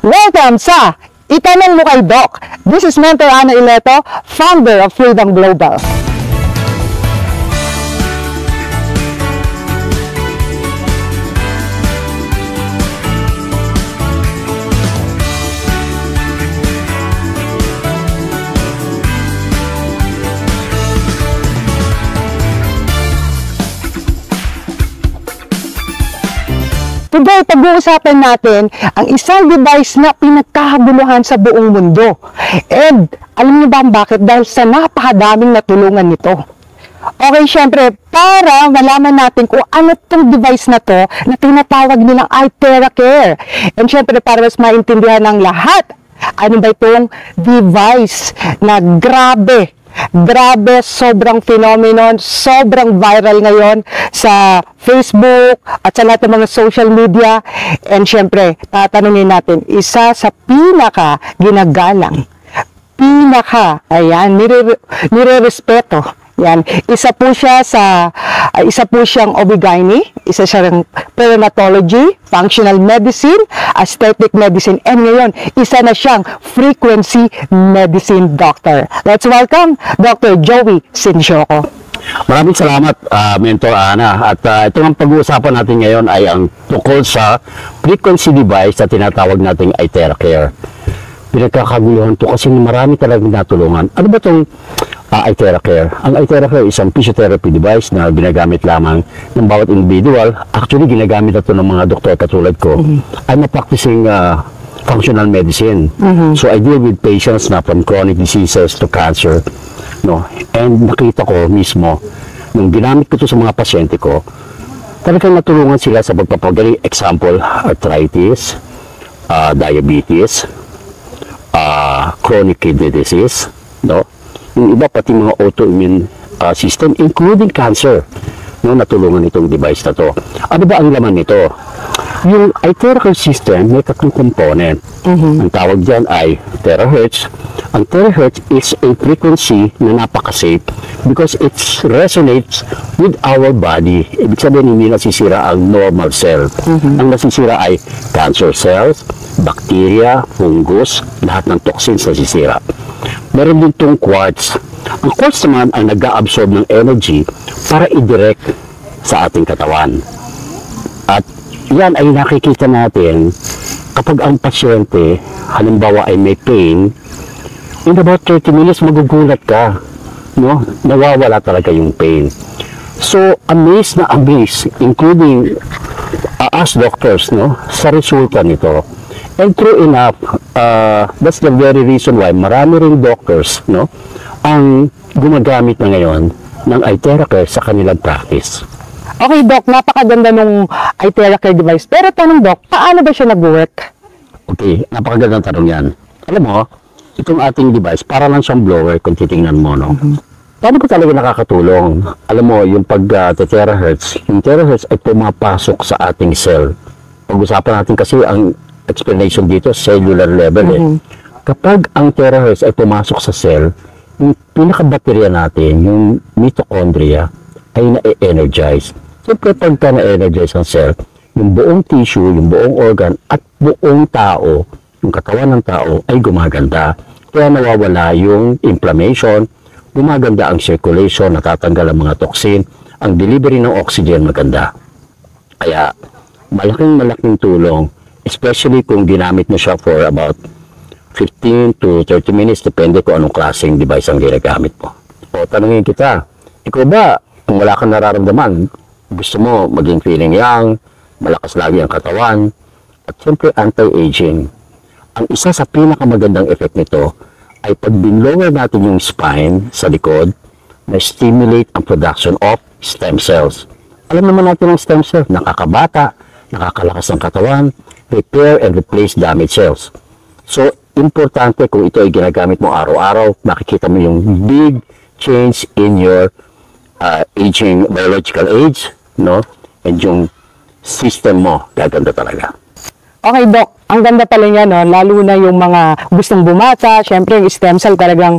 Welcome sa Itanong Mo Kay Doc. This is Mentor Ana Ileto, founder of Freedom Global. Today, pag-uusapan natin ang isang device na pinagkakaguluhan sa buong mundo. And alam niyo ba bakit? Dahil sa napakadaming natulungan nito. Okay, syempre, para malaman natin kung ano itong device na to na tinatawag nilang iTeracare. And syempre, para mas maintindihan ng lahat, ano ba itong device na grabe, sobrang phenomenon, sobrang viral ngayon sa Facebook at sa lahat ng mga social media. And syempre, tatanungin natin, isa sa pinaka ginagalang, nire-respeto. Yan, isa po siyang OB-GYN, isa siyang Perinatology, Functional Medicine, Aesthetic Medicine, and ngayon, isa na siyang Frequency Medicine Doctor. Let's welcome Dr. Joey Sinjoco. Maraming salamat, Mentor Ana. At ito ang pag-uusapan natin ngayon ay ang tungkol sa frequency device na tinatawag nating iTeracare. Pinagkakaguluhan to kasi marami talagang natulungan. Ano ba itong iTeracare? Ang iTeracare is isang physiotherapy device na ginagamit lamang ng bawat individual. Actually, ginagamit ito ng mga doktor katulad ko. I'm a practicing functional medicine. So, I deal with patients na from chronic diseases to cancer. No? And nakita ko mismo, nung ginamit ko ito sa mga pasyente ko, talagang natulungan sila sa pagpapagaling. Example, arthritis, diabetes, chronic kidney disease, no? Yung iba pati mga autoimmune system, including cancer, no? Natulungan itong device na to. Ano ba ang laman nito? Yung iTeracare system may tatlong component. Ang tawag dyan ay terahertz. Ang terahertz is a frequency na napaka-safe because it resonates with our body. Ibig sabihin, hindi nasisira ang normal cell. Ang nasisira ay cancer cells, bacteria, fungus, lahat ng toxins nasisira. Meron din itong quartz. Ang quartz naman ang nag-absorb ng energy para i-direct sa ating katawan. At yan ay nakikita natin kapag ang pasyente, halimbawa ay may pain, in about 30 minutes magugulat ka, no? Nawawala talaga yung pain. So, amazed na amazed, including us doctors, no? Sa resulta nito. And true enough, that's the very reason why marami ring doctors, no? Ang gumagamit na ngayon ng iTeracare sa kanilang practice. Okay, Doc, napakaganda nung iTeracare device. Pero tanong, Doc, paano ba siya nag-work? Okay, napakagandang tanong yan. Alam mo, itong ating device, para lang siyang blower kung titingnan mo, no? Paano ba talaga nakakatulong? Alam mo, yung pag-terahertz, yung terahertz ay pumapasok sa ating cell. Pag-usapan natin kasi ang explanation dito, cellular level, Kapag ang terahertz ay pumasok sa cell, yung pinaka-baterya natin, yung mitochondria, ay na-energize. Siyempre, pagka na-energize ang cell, yung buong tissue, yung buong organ, at buong tao, yung katawan ng tao, ay gumaganda. Kaya nawawala yung inflammation, gumaganda ang circulation, natatanggal ang mga toxin, ang delivery ng oxygen maganda. Kaya, malaking tulong, especially kung ginamit mo siya for about 15 to 30 minutes, depende kung anong klaseng device ang ginagamit mo. O, tanungin kita, ikaw ba, kung wala kang nararamdaman, gusto mo maging feeling young, malakas lagi ang katawan, at siyempre anti-aging. Ang isa sa pinakamagandang effect nito ay pag binlower natin yung spine sa likod, na-stimulate ang production of stem cells. Alam naman natin ang stem cells, nakakabata, nakakalakas ng katawan, repair and replace damaged cells. So, importante kung ito ay ginagamit mo araw-araw, makikita mo yung big change in your aging, biological age, no? And yung system mo, gaganda talaga. Okay, Doc. ang ganda pala niya, no? Lalo na yung mga gustong bumata. Syempre, yung stem cell talagang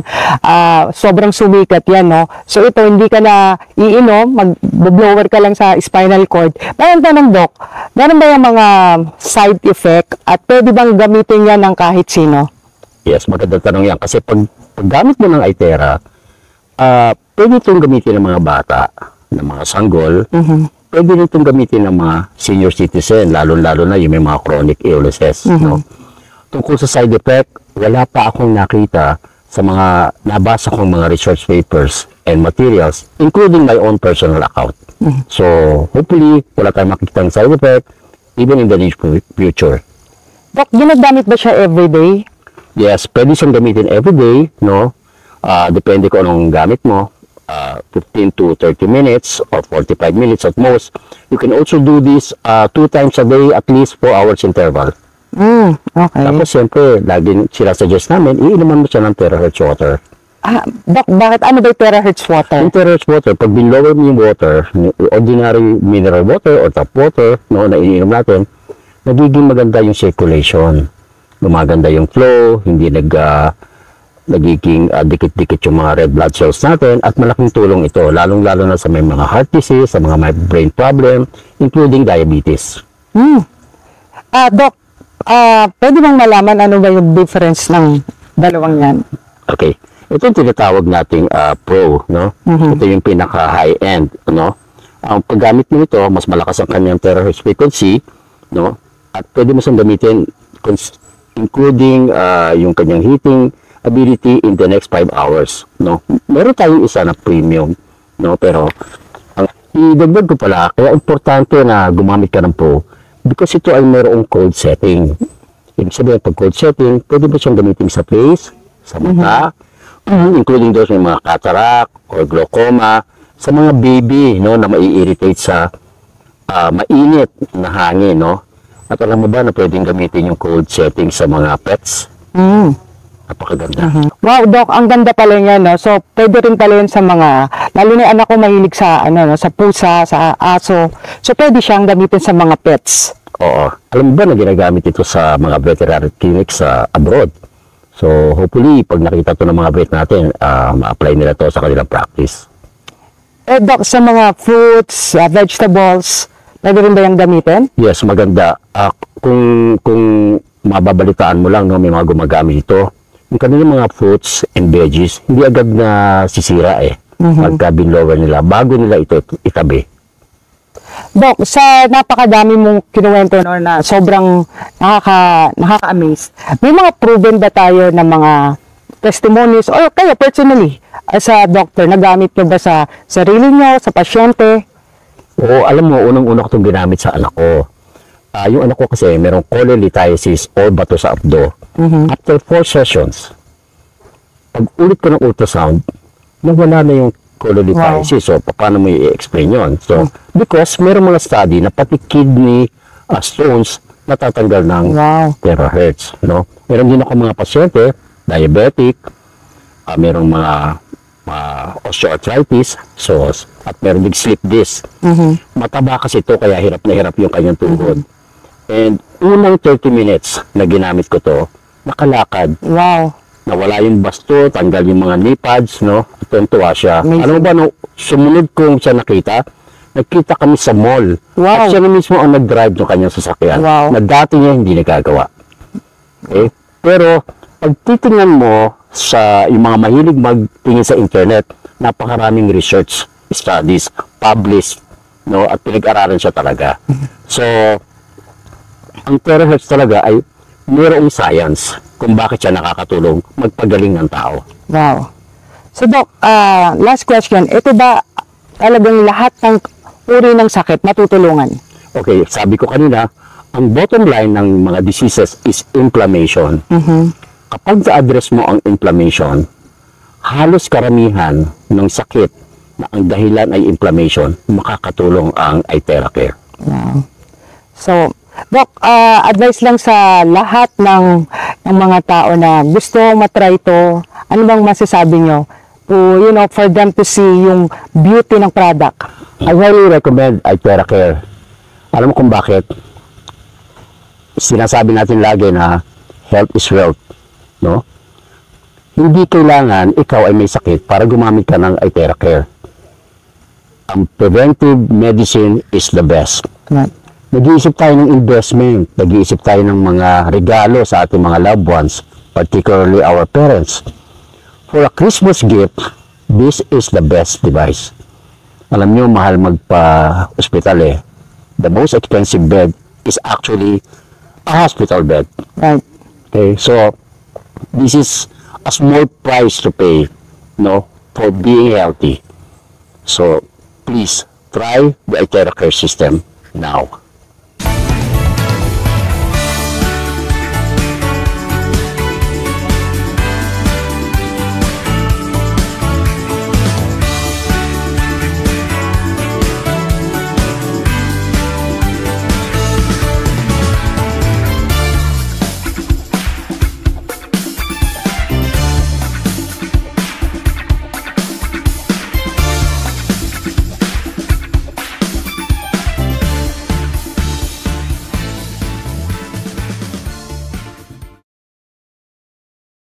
sobrang sumikat yan, no? So, ito, hindi ka na iinom, mag-blower ka lang sa spinal cord. Meron tanong, Doc, meron ba yung mga side effect at pwede bang gamitin yan ng kahit sino? Yes, magandang tanong yan. Kasi pag gamit mo ng Itera, pwede itong gamitin ng mga bata, ng mga sanggol, pwede rin itong gamitin ng mga senior citizen, lalo-lalo na yung may mga chronic illnesses. No? Tungkol sa side effect, wala pa akong nakita sa mga nabasa kong mga research papers and materials, including my own personal account. So, hopefully, wala tayong makikita ng side effect, even in the near future. Doc, ginagamit ba siya everyday? Yes, pwede siyang gamitin everyday, no? Depende kung anong gamit mo. 15 to 30 minutes or 45 minutes at most. You can also do this 2 times a day, at least 4 hours interval. Okay. Tapos, siyempre, lagi sila suggest namin, iinuman mo siya ng terahertz water. Doc, bakit ano ba yung terahertz water? Yung terahertz water, pag binlower mo yung water, ordinary mineral water or tap water, no, na iniinom natin, nagiging maganda yung circulation. Gumaganda yung flow, hindi nagiging dikit-dikit yung mga red blood cells natin, at malaking tulong ito, lalong-lalo na sa may mga heart disease, sa mga may brain problem, including diabetes. Doc, pwede bang malaman ano ba yung difference ng dalawang yan? Okay. Ito yung tinatawag nating Pro, no? Ito yung pinaka-high-end, no? Ang paggamit mo ito, mas malakas ang kanyang terahertz frequency, no? At pwede mo siyang gamitin, including yung kanyang heating ability in the next 5 hours, no? Meron tayong isa na premium, no? Pero ang idagdag ko pala, kaya importante na gumamit ka ng Pro because ito ay merong cold setting. Ibig sabihin, pag cold setting, pwede mo siyang gamitin sa face, sa mata, including those may mga cataract or glaucoma, sa mga baby, no, na mai-irritate sa mainit na hangin, no? At alam mo ba na pwedeng gamitin yung cold setting sa mga pets? Napakaganda. Wow, Doc, ang ganda pala niya, no? So, pwede rin pala yun sa mga, lalo na yung anak ko mahilig sa, no, sa pusa, sa aso. So, pwede siyang gamitin sa mga pets. Oo. Alam mo ba na ginagamit ito sa mga veterinary clinics sa abroad? So, hopefully, pag nakita ito ng mga vet natin, ma-apply nila ito sa kanilang practice. Doc, sa mga fruits, vegetables, pwede rin ba yung gamitin? Yes, maganda. Kung mababalitaan mo lang, no, may mga gumagamit ito. Yung kanilang mga fruits and veggies, hindi agad na sisira pagka binlower nila, bago nila ito itabi. Doc, sa napakadami mong kinuwento, no, na sobrang nakaka-amaze, may mga proven ba tayo ng mga testimonies or kayo personally as a doctor, nagamit nyo ba sa sarili nyo, sa pasyente? Oo, alam mo, unang-una ko itong ginamit sa anak ko. Yung anak ko kasi merong cholelithiasis o bato sa abdo. After 4 sessions, pag ulit ko ng ultrasound, nawala na yung cholelithiasis. So, paano mo i-explain yun? So, because merong mga study na pati kidney stones natatanggal ng terahertz. No? Meron din ako mga pasyente, diabetic, merong mga osteoarthritis, at meron din slip disc. Mataba kasi ito, kaya hirap na hirap yung kanyang tuhod. And unang 30 minutes na ginamit ko to, nakalakad. Wow. Nawala yung basto, tanggal yung mga knee pads, no? Tuwa siya. Alam mo ba, no, sumunod kong siya nakita kami sa mall. Wow. At siya na mismo ang nag-drive ng kanyang sasakyan. Wow. Na dati niya hindi nagagawa. Okay? Pero, pag titingnan mo sa yung mga mahilig magtingin sa internet, napakaraming research studies, published, no? At pinag-aralan siya talaga. So, ang terahertz talaga ay mayroong science kung bakit siya nakakatulong magpagaling ng tao. Wow. So, Doc, last question. Ito ba talagang lahat ng uri ng sakit matutulungan? Okay, sabi ko kanina, ang bottom line ng mga diseases is inflammation. Kapag na-address mo ang inflammation, halos karamihan ng sakit na ang dahilan ay inflammation, makakatulong ang Itera Care. Wow. So, Doc, advice lang sa lahat ng mga tao na gusto matry ito, ano bang masasabi nyo to, for them to see yung beauty ng product? I highly recommend Itera Care. Alam mo kung bakit? sinasabi natin lagi na health is wealth, no? Hindi kailangan ikaw ay may sakit para gumamit ka ng Iteracare. Ang preventive medicine is the best. Right. Nag-iisip tayo ng investment, nag-iisip tayo ng mga regalo sa ating mga loved ones, particularly our parents. For a Christmas gift, this is the best device. Alam nyo, mahal magpa-hospital eh. The most expensive bed is actually a hospital bed. Right. Okay, so this is a small price to pay, no, for being healthy. So please try the Iteracare system now.